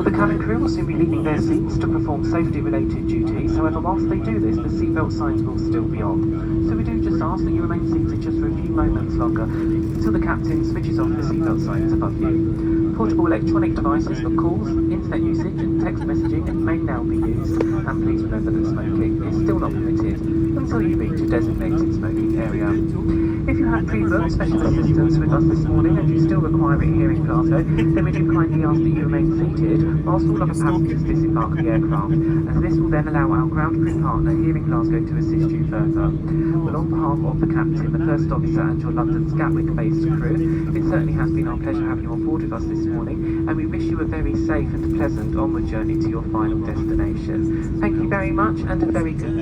Well, the cabin crew will soon be leaving their seats to perform safety-related duties. However, whilst they do this, the seatbelt signs will still be on. So we do just ask that you remain seated just for a few moments longer until the captain switches off the seatbelt signs above you. Portable electronic devices for calls, internet usage and text messaging may now be used. And please remember that smoking is still not permitted until you reach a designated smoking area. If you have pre-booked special assistance with us this morning and you still require it here in Glasgow, then we do kindly ask that you remain seated whilst all other passengers disembark the aircraft, as this will then allow our ground crew partner here in Glasgow to assist you further. Well, on behalf of the captain, the first officer and your London's Gatwick-based crew, it certainly has been our pleasure having you on board with us this morning, and we wish you a very safe and pleasant onward journey to your final destination. Thank you very much and a very good day.